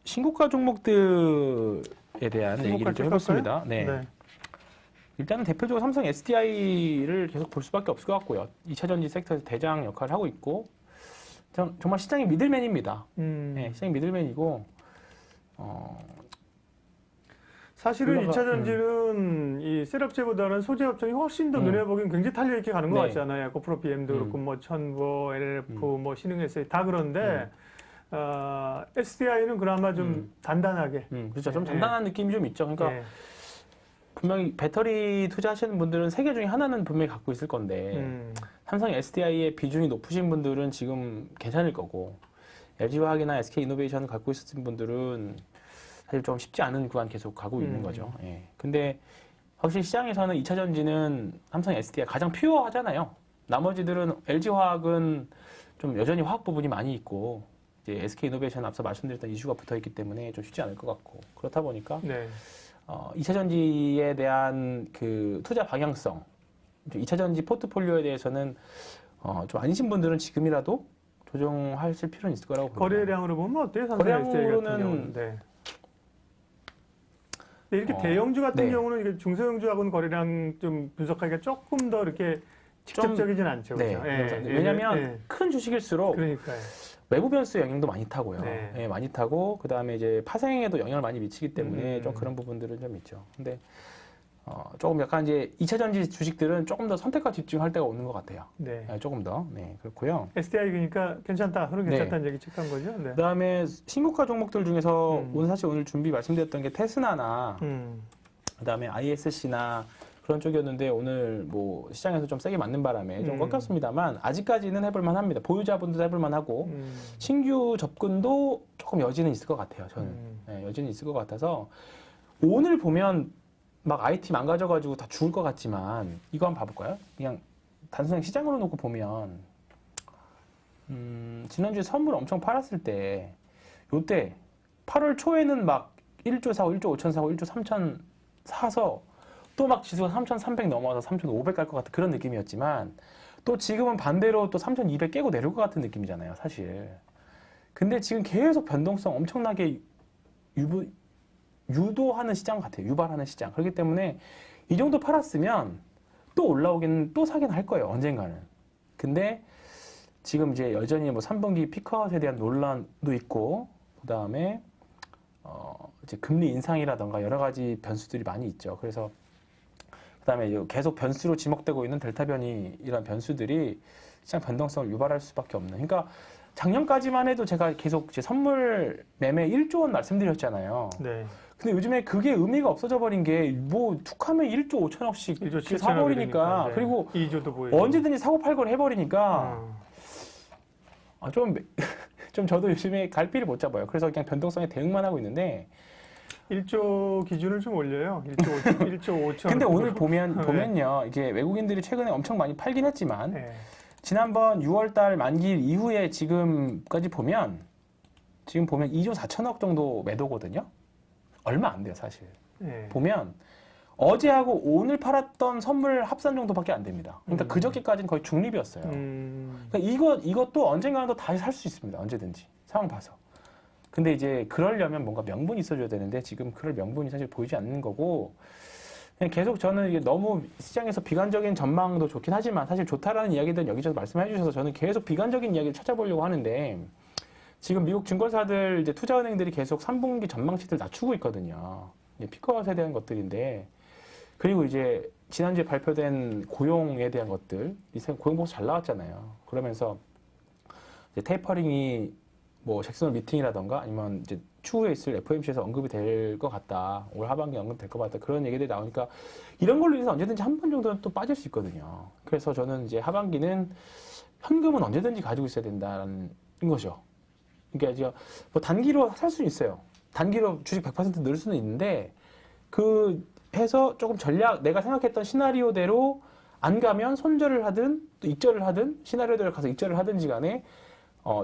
신고가 종목들에 대한 얘기를 좀 해봤습니다. 네. 네. 일단은 대표적으로 삼성 SDI를 계속 볼 수밖에 없을 것 같고요. 2차 전지 섹터에서 대장 역할을 하고 있고, 정말 시장의 미들맨입니다. 네, 시장의 미들맨이고, 사실은 2차 전지는 이 셋업체보다는 소재 업종이 훨씬 더 눈에 보기엔 굉장히 탄력 있게 가는 것 네. 같잖아요. 고프로 BM도 그렇고, 뭐 천보, LLF, 뭐 신흥 SA 다 그런데, SDI는 그나마 좀 단단하게. 그렇죠. 좀 단단한 느낌이 좀 있죠. 그러니까 분명히 배터리 투자하시는 분들은 세 개 중에 하나는 분명히 갖고 있을 건데, 삼성 SDI의 비중이 높으신 분들은 지금 괜찮을 거고, LG화학이나 SK이노베이션을 갖고 있으신 분들은 사실 좀 쉽지 않은 구간 계속 가고 있는 거죠. 예. 근데 확실히 시장에서는 2차 전지는 삼성 SDI가 가장 퓨어하잖아요. 나머지들은 LG화학은 좀 여전히 화학 부분이 많이 있고, 이제 SK이노베이션 앞서 말씀드렸던 이슈가 붙어 있기 때문에 좀 쉽지 않을 것 같고, 그렇다 보니까 2차 전지에 대한 그 투자 방향성, 2차 전지 포트폴리오에 대해서는 좀 아니신 분들은 지금이라도 조정하실 필요는 있을 거라고 봅니다. 거래량으로 보면 어때요? 삼성 SDI 같은 경우는? 이렇게 대형주 같은 경우는 이게 중소형주하고는 거래량 좀 분석하기가 조금 더 이렇게 직접적이진 않죠. 네. 그렇죠? 왜냐하면 큰 주식일수록 그러니까요. 외부 변수 영향도 많이 타고요. 네. 많이 타고 그다음에 이제 파생에도 영향을 많이 미치기 때문에 좀 그런 부분들은 좀 있죠. 근데 조금 약간 이제 2차 전지 주식들은 조금 더 선택과 집중할 때가 오는 것 같아요. 조금 더. 네, 그렇고요. SDI 그러니까 괜찮다. 흐름 괜찮다는 얘기 체크한 거죠. 그다음에 신고가 종목들 중에서 오늘 준비 말씀드렸던 게 테스나나 그다음에 ISC나 그런 쪽이었는데 오늘 뭐 시장에서 좀 세게 맞는 바람에 좀 꺾였습니다만 아직까지는 해볼만 합니다. 보유자분들도 해볼만 하고 신규 접근도 조금 여지는 있을 것 같아요. 저는 여지는 있을 것 같아서 오늘 보면 막 IT 망가져가지고 다 죽을 것 같지만 이거 한번 봐볼까요? 그냥 단순하게 시장으로 놓고 보면 지난주에 선물 엄청 팔았을 때 요때 8월 초에는 막 1조 사고 1조 5천 사고 1조 3천 사서 또 막 지수가 3,300 넘어와서 3,500 갈 것 같은 그런 느낌이었지만 또 지금은 반대로 또 3,200 깨고 내려올 것 같은 느낌이잖아요, 사실. 근데 지금 계속 변동성 엄청나게 유도하는 시장 같아요. 유발하는 시장. 그렇기 때문에 이 정도 팔았으면 또 올라오긴 또 사긴 할 거예요, 언젠가는. 근데 지금 이제 여전히 뭐 3분기 피크아웃에 대한 논란도 있고, 그 다음에 이제 금리 인상이라던가 여러 가지 변수들이 많이 있죠. 그래서 그다음에 계속 변수로 지목되고 있는 델타 변이 이런 변수들이 시장 변동성을 유발할 수밖에 없는. 그러니까 작년까지만 해도 제가 계속 제 선물 매매 1조 원 말씀드렸잖아요. 근데 요즘에 그게 의미가 없어져 버린 게 뭐 툭하면 1조 5천억씩 1조 사버리니까 그리고 2조도 보이고 언제든지 사고 팔고를 해버리니까 좀 저도 요즘에 갈피를 못 잡아요. 그래서 그냥 변동성에 대응만 하고 있는데 1조 기준을 좀 올려요. 1조 5천. 근데 오늘 보면요. 이게 외국인들이 최근에 엄청 많이 팔긴 했지만 지난번 6월달 만기일 이후에 지금까지 보면 지금 보면 2조 4천억 정도 매도거든요. 얼마 안 돼요, 사실. 보면 어제하고 오늘 팔았던 선물 합산 정도밖에 안 됩니다. 그러니까 그저께까지는 거의 중립이었어요. 그러니까 이것도 언젠가는 또 다시 살 수 있습니다. 언제든지 상황 봐서. 근데 이제 그러려면 뭔가 명분이 있어줘야 되는데 지금 그럴 명분이 사실 보이지 않는 거고 그냥 계속 저는 이게 너무 시장에서 비관적인 전망도 좋긴 하지만 사실 좋다라는 이야기들은 여기저기 말씀해 주셔서 저는 계속 비관적인 이야기를 찾아보려고 하는데 지금 미국 증권사들 이제 투자은행들이 계속 3분기 전망치들 낮추고 있거든요. 피크아웃에 대한 것들인데 그리고 이제 지난주에 발표된 고용에 대한 것들 고용 보고서 잘 나왔잖아요. 그러면서 이제 테이퍼링이 뭐 잭슨 미팅이라던가 아니면 이제 추후에 있을 FOMC에서 언급이 될 것 같다. 올 하반기에 언급될 것 같다. 그런 얘기들이 나오니까 이런 걸로 인해서 언제든지 한 번 정도는 또 빠질 수 있거든요. 그래서 저는 이제 하반기는 현금은 언제든지 가지고 있어야 된다는 거죠. 그러니까 이제 뭐 단기로 살 수는 있어요. 단기로 주식 100% 넣을 수는 있는데 그 해서 조금 전략 내가 생각했던 시나리오대로 안 가면 손절을 하든 또 익절을 하든 시나리오대로 가서 익절을 하든지 간에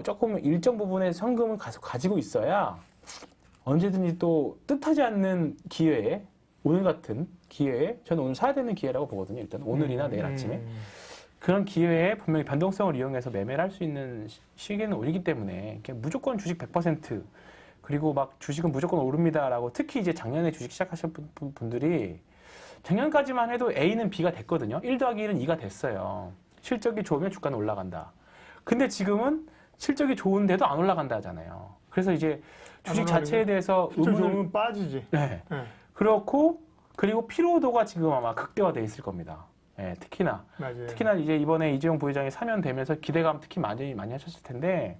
조금 일정 부분의 현금을 가지고 있어야 언제든지 또 뜻하지 않는 기회에 오늘 같은 기회에 저는 오늘 사야 되는 기회라고 보거든요. 일단 오늘이나 내일 아침에 그런 기회에 분명히 변동성을 이용해서 매매를 할 수 있는 시기는 오기 때문에 무조건 주식 100% 그리고 막 주식은 무조건 오릅니다라고 특히 이제 작년에 주식 시작하신 분들이 작년까지만 해도 A는 B가 됐거든요. 1 더하기 1은 2가 됐어요. 실적이 좋으면 주가는 올라간다. 근데 지금은 실적이 좋은데도 안 올라간다 하잖아요. 그래서 이제 주식 자체에 대해서 실적 좋으면 빠지지. 네. 그렇고 그리고 피로도가 지금 아마 극대화돼 있을 겁니다. 네, 특히나 맞아요. 특히나 이제 이번에 이재용 부회장이 사면되면서 기대감 특히 많이 하셨을 텐데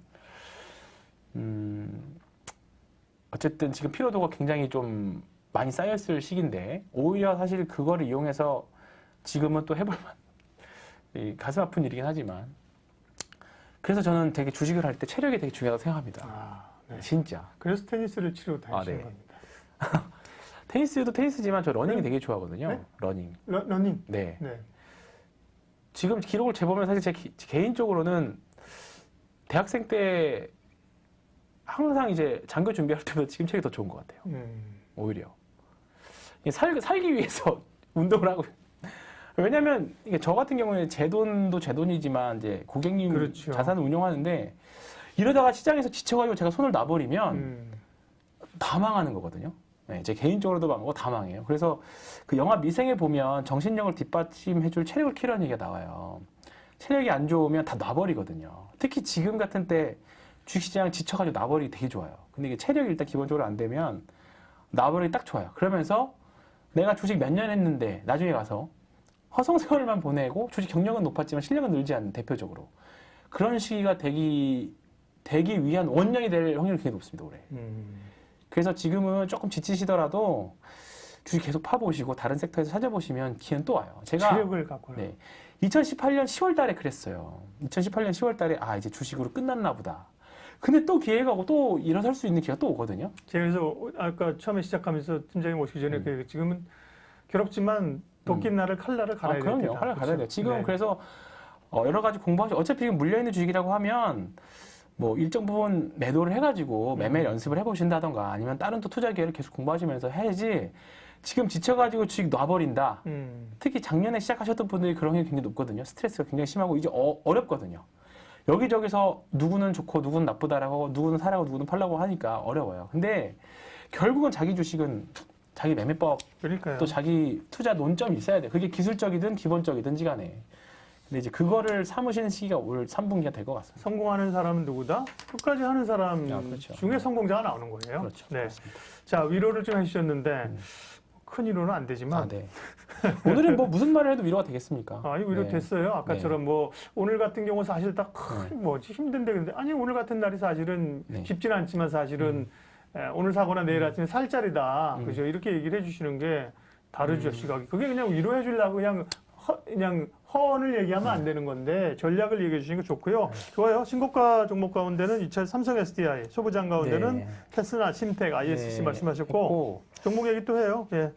어쨌든 지금 피로도가 굉장히 좀 많이 쌓였을 시기인데 오히려 사실 그거를 이용해서 지금은 또 해볼만 가슴 아픈 일이긴 하지만 그래서 저는 되게 주식을 할 때 체력이 되게 중요하다고 생각합니다. 네. 진짜. 그래서 테니스를 치러 다니시는 네. 겁니다. 테니스도 테니스지만 저 러닝이 네? 되게 좋아하거든요. 네? 러닝. 러닝? 네. 네. 지금 기록을 재보면 사실 제 개인적으로는 대학생 때 항상 이제 장교 준비할 때보다 지금 책이 더 좋은 것 같아요. 오히려. 살기 위해서 운동을 하고. 왜냐면 이게 저 같은 경우에 제 돈도 제 돈이지만 이제 고객님 그렇죠. 자산을 운용하는데 이러다가 시장에서 지쳐가지고 제가 손을 놔버리면 다 망하는 거거든요. 네, 제 개인적으로도 망하고 다 망해요. 그래서 그 영화 미생에 보면 정신력을 뒷받침해줄 체력을 키우라는 얘기가 나와요. 체력이 안 좋으면 다 놔버리거든요. 특히 지금 같은 때 주식시장 지쳐가지고 놔버리기 되게 좋아요. 근데 이게 체력이 일단 기본적으로 안 되면 놔버리기 딱 좋아요. 그러면서 내가 주식 몇 년 했는데 나중에 가서 허송세월만 보내고 주식 경력은 높았지만 실력은 늘지 않는 대표적으로 그런 시기가 되기 위한 원년이 될 확률이 굉장히 높습니다. 올해. 그래서 지금은 조금 지치시더라도 주식 계속 파보시고 다른 섹터에서 찾아보시면 기회는 또 와요. 제가 체력을 갖고. 네, 2018년 10월 달에 그랬어요. 2018년 10월 달에 이제 주식으로 끝났나 보다. 근데 또 기회가 오고 또 일어설 수 있는 기회가 또 오거든요. 제가 그래서 아까 처음에 시작하면서 팀장님 오시기 전에 지금은 괴롭지만 도끼 날을 칼날을 갈아야 돼요. 그럼요. 칼날 갈아야 돼요. 지금 네. 그래서 여러 가지 공부하시 어차피 지금 물려있는 주식이라고 하면 뭐 일정 부분 매도를 해가지고 매매 연습을 해보신다던가 아니면 다른 또 투자 기회를 계속 공부하시면서 해야지 지금 지쳐가지고 주식 놔버린다. 특히 작년에 시작하셨던 분들이 그런 게 굉장히 높거든요. 스트레스가 굉장히 심하고 이제 어렵거든요. 여기저기서 누구는 좋고 누구는 나쁘다라고 누구는 사라고 누구는 팔라고 하니까 어려워요. 근데 결국은 자기 주식은 자기 매매법 그러니까요. 또 자기 투자 논점이 있어야 돼. 그게 기술적이든 기본적이든지 간에. 근데 이제 그거를 삼으시는 시기가 올 3분기가 될 것 같습니다. 성공하는 사람은 누구다? 끝까지 하는 사람 그렇죠. 중에 성공자가 나오는 거예요. 그렇죠. 네. 그렇습니다. 자, 위로를 좀 해주셨는데 큰 위로는 안 되지만. 네. 오늘은 뭐 무슨 말을 해도 위로가 되겠습니까? 아니 위로 됐어요. 아까처럼 뭐 오늘 같은 경우 사실 딱 뭐지 힘든데 근데 아니 오늘 같은 날이 사실은 쉽지는 않지만 사실은 오늘 사거나 내일 아침에 살 자리다. 그죠? 이렇게 얘기를 해주시는 게 다르죠 시각이. 그게 그냥 위로해 주려고 그냥 허언을 얘기하면 안 되는 건데 전략을 얘기해 주시는 게 좋고요. 좋아요. 신고가 종목 가운데는 2차 삼성 SDI, 소부장 가운데는 테슬라, 심텍, ISC 말씀하셨고 종목 얘기 또 해요. 예.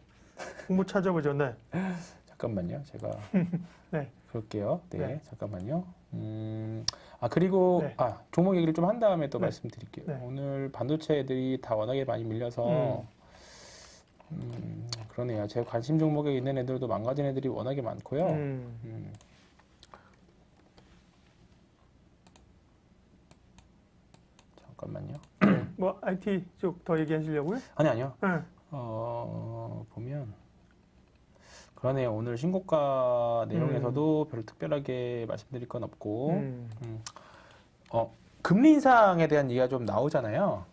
공부 찾아보죠. 네. 잠깐만요. 제가 네. 그럴게요. 네. 잠깐만요. 그리고 종목 얘기를 좀 한 다음에 또 말씀드릴게요. 오늘 반도체 애들이 다 워낙에 많이 밀려서 그러네요. 제 관심 종목에 있는 애들도 망가진 애들이 워낙에 많고요. 잠깐만요. 뭐 IT 쪽 더 얘기하시려고요? 아니요. 보면 그러네요. 오늘 신고가 내용에서도 별로 특별하게 말씀드릴 건 없고 금리 인상에 대한 얘기가 좀 나오잖아요.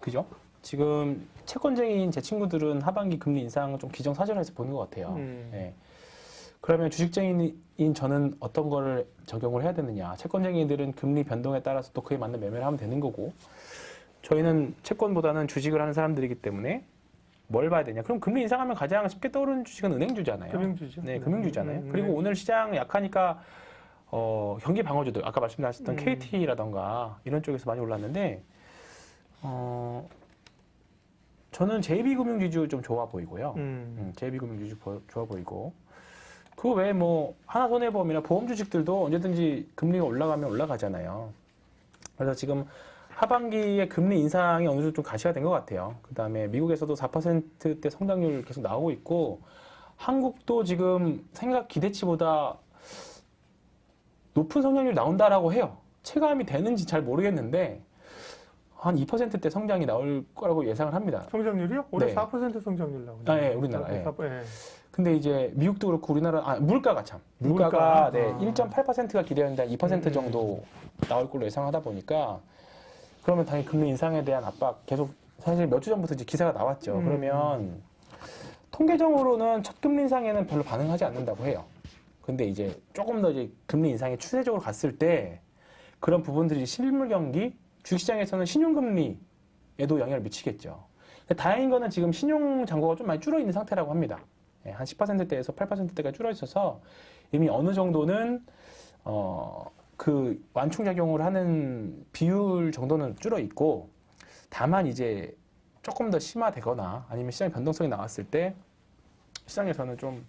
그죠? 지금 채권쟁이인 제 친구들은 하반기 금리 인상을 좀 기정사실화해서 보는 것 같아요. 네. 그러면 주식쟁이인 저는 어떤 거를 적용을 해야 되느냐. 채권쟁이들은 금리 변동에 따라서 또 그에 맞는 매매를 하면 되는 거고 저희는 채권보다는 주식을 하는 사람들이기 때문에 뭘 봐야 되냐. 그럼 금리 인상하면 가장 쉽게 떠오르는 주식은 은행주잖아요. 금융주죠. 네, 금융주잖아요. 그리고 오늘 시장 약하니까 경기 방어주들 아까 말씀하셨던 KT라던가 이런 쪽에서 많이 올랐는데 저는 JB금융지주 좀 좋아 보이고요. JB금융지주 좋아 보이고 그 외에 뭐 하나손해보험이나 보험 주식들도 언제든지 금리가 올라가면 올라가잖아요. 그래서 지금 하반기에 금리 인상이 어느 정도 좀 가시가 된 것 같아요. 그 다음에 미국에서도 4%대 성장률 계속 나오고 있고 한국도 지금 생각 기대치보다 높은 성장률 나온다라고 해요. 체감이 되는지 잘 모르겠는데 한 2%대 성장이 나올 거라고 예상을 합니다. 성장률이요? 올해 네. 4% 성장률 나오죠. 아, 예, 우리나라. 예. 4%, 예. 근데 이제 미국도 그렇고 우리나라 물가가 물가가 네, 아. 1.8%가 기대했는데 2% 정도 나올 걸로 예상하다 보니까 그러면 당연히 금리 인상에 대한 압박 계속 사실 몇 주 전부터 이제 기사가 나왔죠. 그러면 통계적으로는 첫 금리 인상에는 별로 반응하지 않는다고 해요. 근데 이제 조금 더 이제 금리 인상이 추세적으로 갔을 때 그런 부분들이 실물 경기, 주식시장에서는 신용금리에도 영향을 미치겠죠. 근데 다행인 거는 지금 신용 잔고가 좀 많이 줄어 있는 상태라고 합니다. 한 10%대에서 8%대가 줄어 있어서 이미 어느 정도는 그 완충작용을 하는 비율 정도는 줄어 있고, 다만 이제 조금 더 심화되거나 아니면 시장 변동성이 나왔을 때 시장에서는 좀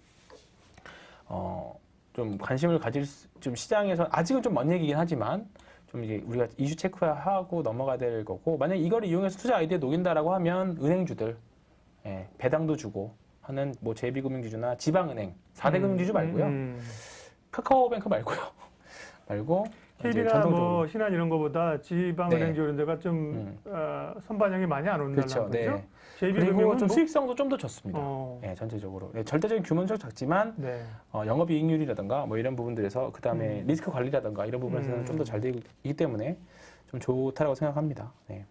관심을 가질 좀 시장에서 아직은 좀 먼 얘기긴 하지만 좀 이제 우리가 이슈 체크하고 넘어가야 될 거고, 만약에 이걸 이용해서 투자 아이디어에 녹인다라고 하면 은행주들 배당도 주고 하는 뭐 JB금융지주나 지방은행 4대 금융지주 말고요. 카카오뱅크 말고요. 말고 KB나 뭐 신한 이런 거보다 지방은행주 네. 이런 데가 좀 선반영이 많이 안 온다는 그렇죠. 거죠. 네. JB금융은 좀 뭐? 수익성도 좀 더 좋습니다. 네, 전체적으로. 네, 절대적인 규모는 좀 작지만 네. 영업이익률이라든가 뭐 이런 부분들에서 그 다음에 리스크 관리라든가 이런 부분에서는 좀 더 잘 되기 때문에 좀 좋다라고 생각합니다. 네.